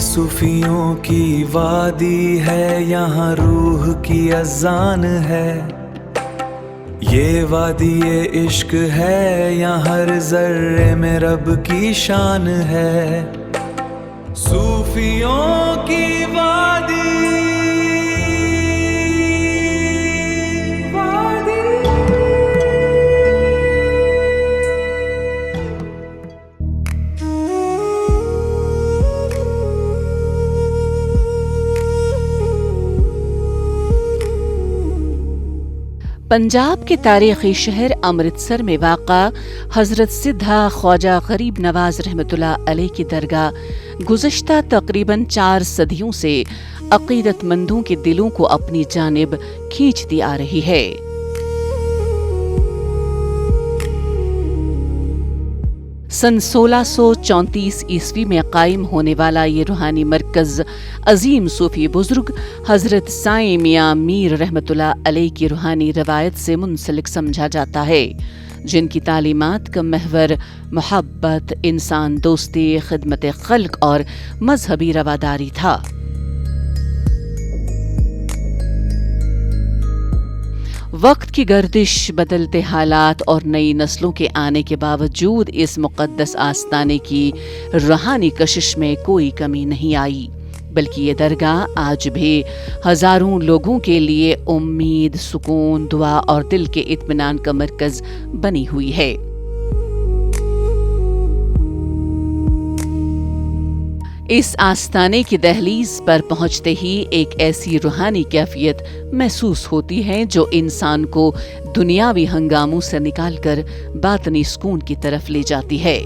صوفیوں کی وادی ہے، یہاں روح کی اذان ہے، یہ وادی عشق ہے، یہاں ہر ذرے میں رب کی شان ہے۔ صوفیوں کی وادی پنجاب کے تاریخی شہر امرتسر میں واقع حضرت سدھا خواجہ غریب نواز رحمۃ اللہ علیہ کی درگاہ گزشتہ تقریباً 4 صدیوں سے عقیدت مندوں کے دلوں کو اپنی جانب کھینچتی آ رہی ہے۔ سن 1634 عیسوی میں قائم ہونے والا یہ روحانی مرکز عظیم صوفی بزرگ حضرت سائیں میاں میر رحمۃ اللہ علیہ کی روحانی روایت سے منسلک سمجھا جاتا ہے، جن کی تعلیمات کا محور محبت، انسان دوستی، خدمت خلق اور مذہبی رواداری تھا۔ وقت کی گردش، بدلتے حالات اور نئی نسلوں کے آنے کے باوجود اس مقدس آستانے کی روحانی کشش میں کوئی کمی نہیں آئی، بلکہ یہ درگاہ آج بھی ہزاروں لوگوں کے لیے امید، سکون، دعا اور دل کے اطمینان کا مرکز بنی ہوئی ہے۔ اس آستانے کی دہلیز پر پہنچتے ہی ایک ایسی روحانی کیفیت محسوس ہوتی ہے جو انسان کو دنیاوی ہنگاموں سے نکال کر باطنی سکون کی طرف لے جاتی ہے۔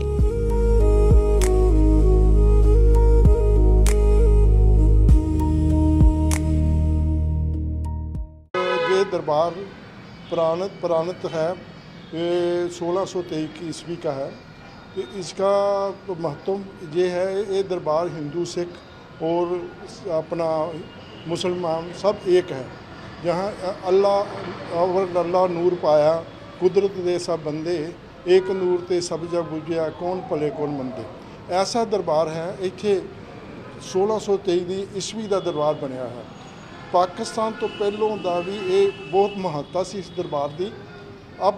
یہ دربار پرانت ہے، یہ 1623 عیسوی کا ہے۔ اس کا مہتم یہ ہے، یہ دربار ہندو، سکھ اور اپنا مسلمان سب ایک ہے۔ یہاں اللہ نور پایا، قدرت دے سب بندے، ایک نور تے سب جگ بجیا، کون پلے کون مندے۔ ایسا دربار ہے، اتنے 1623 عیسوی کا دربار بنیا ہے۔ پاکستان تو پہلوں دا بھی یہ بہت مہتتا سی اس دربار دی۔ اب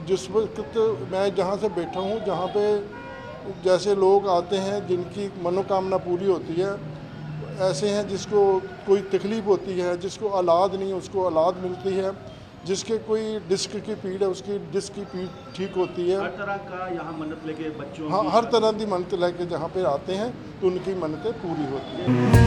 جس وقت میں جہاں سے بیٹھا ہوں، جہاں پہ جیسے لوگ آتے ہیں جن کی منوکامنا پوری ہوتی ہے، ایسے ہیں جس کو کوئی تکلیف ہوتی ہے، جس کو اولاد نہیں اس کو اولاد ملتی ہے، جس کے کوئی ڈسک کی پیڑ ہے اس کی ڈسک کی پیڑ ٹھیک ہوتی ہے۔ ہر طرح کا یہاں منت لے کے بچوں ہاں، ہر طرح کی منت لے کے جہاں پہ آتے ہیں تو ان کی منتیں پوری ہوتی ہیں۔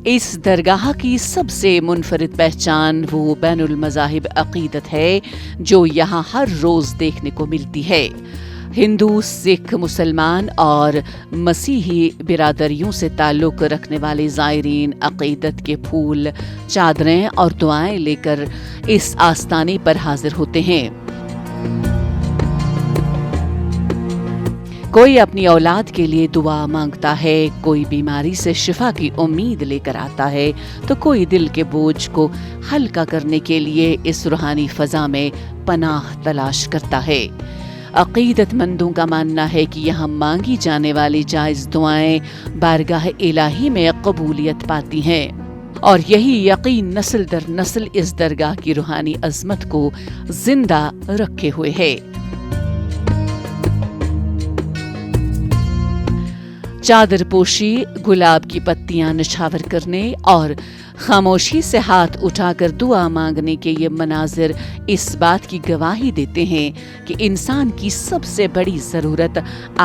اس درگاہ کی سب سے منفرد پہچان وہ بین المذاہب عقیدت ہے جو یہاں ہر روز دیکھنے کو ملتی ہے۔ ہندو، سکھ، مسلمان اور مسیحی برادریوں سے تعلق رکھنے والے زائرین عقیدت کے پھول، چادریں اور دعائیں لے کر اس آستانے پر حاضر ہوتے ہیں۔ کوئی اپنی اولاد کے لیے دعا مانگتا ہے، کوئی بیماری سے شفا کی امید لے کر آتا ہے، تو کوئی دل کے بوجھ کو ہلکا کرنے کے لیے اس روحانی فضا میں پناہ تلاش کرتا ہے۔ عقیدت مندوں کا ماننا ہے کہ یہاں مانگی جانے والی جائز دعائیں بارگاہ الہی میں قبولیت پاتی ہیں، اور یہی یقین نسل در نسل اس درگاہ کی روحانی عظمت کو زندہ رکھے ہوئے ہے۔ چادر پوشی، گلاب کی پتیاں نچھاور کرنے اور خاموشی سے ہاتھ اٹھا کر دعا مانگنے کے یہ مناظر اس بات کی گواہی دیتے ہیں کہ انسان کی سب سے بڑی ضرورت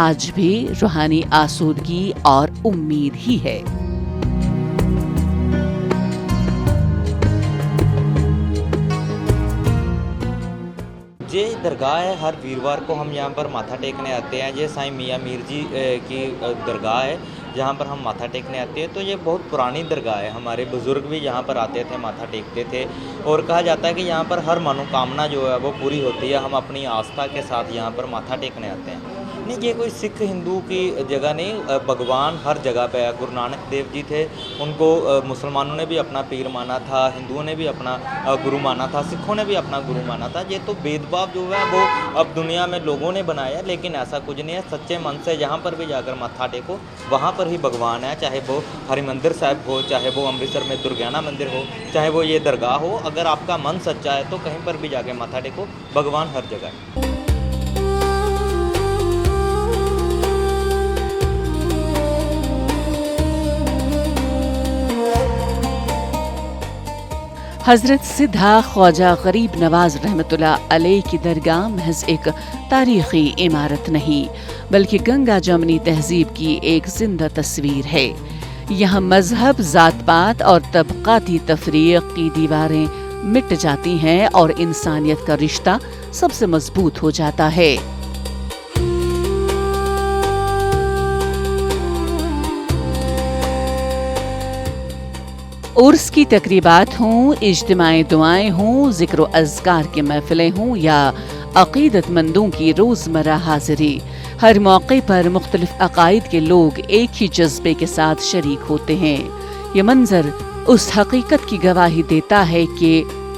آج بھی روحانی آسودگی اور امید ہی ہے۔ یہ درگاہ ہے، ہر ویروار کو ہم یہاں پر ماتھا ٹیکنے آتے ہیں۔ یہ سائیں میاں میر جی کی درگاہ ہے جہاں پر ہم ماتھا ٹیکنے آتے ہیں۔ تو یہ بہت پرانی درگاہ ہے، ہمارے بزرگ بھی یہاں پر آتے تھے، ماتھا ٹیکتے تھے، اور کہا جاتا ہے کہ یہاں پر ہر منوکامنا جو ہے وہ پوری ہوتی ہے۔ ہم اپنی آستھا کے ساتھ یہاں پر ماتھا ٹیکنے آتے ہیں۔ नहीं, ये कोई सिख हिंदू की जगह नहीं, भगवान हर जगह पे है। गुरु नानक देव जी थे, उनको मुसलमानों ने भी अपना पीर माना था, हिंदुओं ने भी अपना गुरु माना था, सिखों ने भी अपना गुरु माना था। ये तो भेदभाव जो है वो अब दुनिया में लोगों ने बनाया, लेकिन ऐसा कुछ नहीं है। सच्चे मन से जहाँ पर भी जाकर माथा टेको वहाँ पर ही भगवान है, चाहे वो हरिमंदिर साहिब हो, चाहे वो अमृतसर में दुर्गाना मंदिर हो, चाहे वो ये दरगाह हो। अगर आपका मन सच्चा है तो कहीं पर भी जाके माथा टेको, भगवान हर जगह है। हज़रत सिद्धा ख्वाजा गरीब नवाज रहमतुल्लाह अलैह की दरगाह महज एक तारीख़ी इमारत नहीं, बल्कि गंगा जमनी तहजीब की एक जिंदा तस्वीर है। यहाँ मजहब, ज़ात पात और तबक़ाती तफरीक़ की दीवारें मिट जाती हैं और इंसानियत का रिश्ता सबसे मजबूत हो जाता है। उर्स की तकरीबात हों, इज्तिमाई दुआएं हों, ज़िक्र अज़कार की महफ़िलें हों या अक़ीदतमंदों की रोज़मर्रा हाज़िरी, हर मौके पर मुख्तलिफ़ अक़ाइद के लोग एक ही जज्बे के साथ शरीक होते हैं। ये मंज़र उस हकीकत की गवाही देता है कि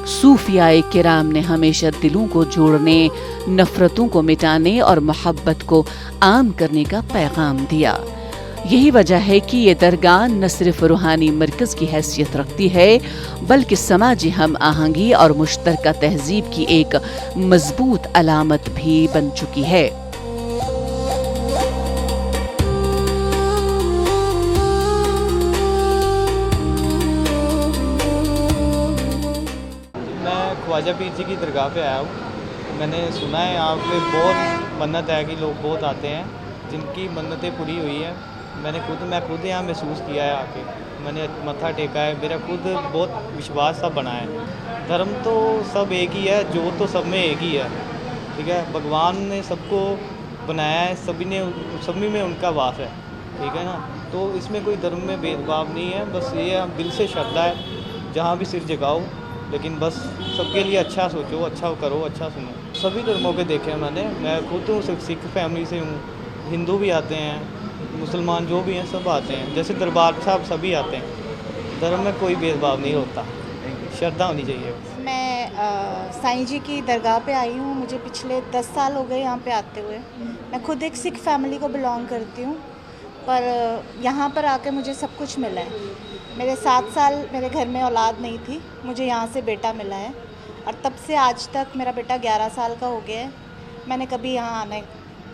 सूफियाए किराम ने हमेशा दिलों को जोड़ने, नफ़रतों को मिटाने और मोहब्बत को आम करने का पैगाम दिया। यही वजह है कि ये दरगाह न सिर्फ रूहानी मरकज़ की हैसियत रखती है, बल्कि समाजी हम आहंगी और मुश्तरका तहजीब की एक मजबूत अलामत भी बन चुकी है। मैं ख्वाजा पीर जी की दरगाह पे आया हूँ। मैंने सुना है यहाँ पे बहुत मन्नत है कि लोग बहुत आते हैं जिनकी मन्नतें पूरी हुई है। मैं खुद यहाँ महसूस किया है आके, मैंने मत्था टेका है, मेरा खुद बहुत विश्वास सा बना है। धर्म तो सब एक ही है, जो तो सब में एक ही है, ठीक है। भगवान ने सबको बनाया है, सभी में उनका वास है, ठीक है ना। तो इसमें कोई धर्म में भेदभाव नहीं है, बस ये हम दिल से श्रद्धा है, जहाँ भी सिर झुकाओ, लेकिन बस सबके लिए अच्छा सोचो, अच्छा करो, अच्छा सुनो। सभी धर्मों के देखे हैं मैंने, मैं खुद हूँ, सिख फैमिली से हूँ, हिंदू भी आते हैं, मुसलमान जो भी हैं सब आते हैं, जैसे दरबार साहब सभी आते हैं। धर्म में कोई भेदभाव नहीं होता, श्रद्धा होनी चाहिए। मैं साईं जी की दरगाह पे आई हूँ। मुझे पिछले 10 साल हो गए यहाँ पे आते हुए। मैं खुद एक सिख फैमिली को बिलोंग करती हूँ, पर यहाँ पर आके मुझे सब कुछ मिला है। मेरे 7 साल मेरे घर में औलाद नहीं थी, मुझे यहाँ से बेटा मिला है, और तब से आज तक मेरा बेटा 11 साल का हो गया है। मैंने कभी यहाँ आने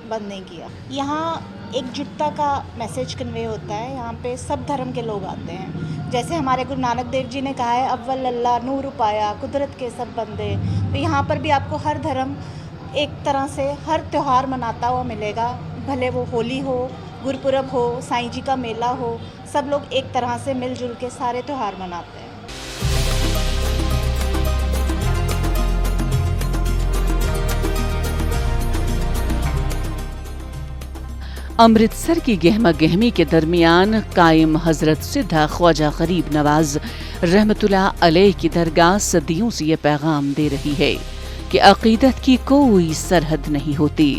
बंद नहीं किया। यहाँ एकजुटता का मैसेज कन्वे होता है, यहाँ पे सब धर्म के लोग आते हैं। जैसे हमारे गुरु नानक देव जी ने कहा है, अव्वल अल्लाह नूर पाया कुदरत के सब बंदे, तो यहाँ पर भी आपको हर धर्म एक तरह से हर त्यौहार मनाता हुआ मिलेगा। भले वो होली हो, गुरपुरब हो, साईं जी का मेला हो, सब लोग एक तरह से मिलजुल के सारे त्यौहार मनाते हैं। अमृतसर की गहमा गहमी के दरमियान कायम हज़रत सिद्धा ख्वाजा गरीब नवाज रहमतुल्लाह अलैह की दरगाह सदियों से ये पैगाम दे रही है कि अक़ीदत की कोई सरहद नहीं होती।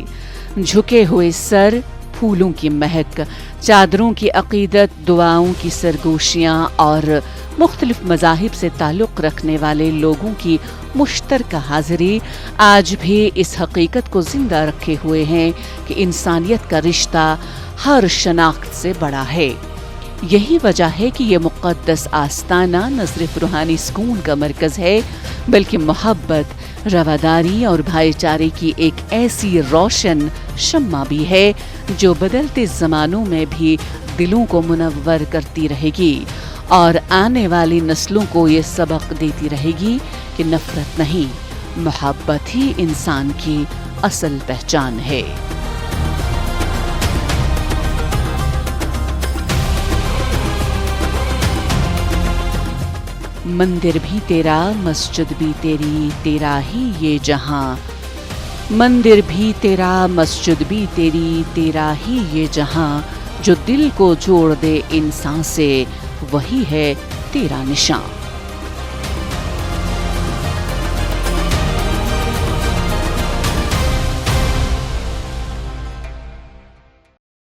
झुके हुए सर, फूलों की महक, चादरों की अक़ीदत, दुआओं की सरगोशियाँ और मुख्तलिफ मज़ाहिब से ताल्लुक़ रखने वाले लोगों की मुश्तरका हाज़िरी आज भी इस हकीकत को ज़िंदा रखे हुए हैं कि इंसानियत का रिश्ता हर शनाख्त से बड़ा है। यही वजह है कि ये मुक़द्दस आस्ताना न सिर्फ रूहानी सुकून का मरकज़ है, बल्कि मोहब्बत, रवादारी और भाईचारे की एक ऐसी रोशन शम्मा भी है जो बदलते ज़मानों में भी दिलों को मुनव्वर करती रहेगी और आने वाली नस्लों को ये सबक देती रहेगी कि नफ़रत नहीं, मोहब्बत ही इंसान की असल पहचान है। मंदिर भी तेरा, मस्जिद भी तेरी, तेरा ही ये जहां। मंदिर भी तेरा, मस्जिद भी तेरी, तेरा ही ये जहां। जो दिल को जोड़ दे इंसान से, वही है तेरा निशान।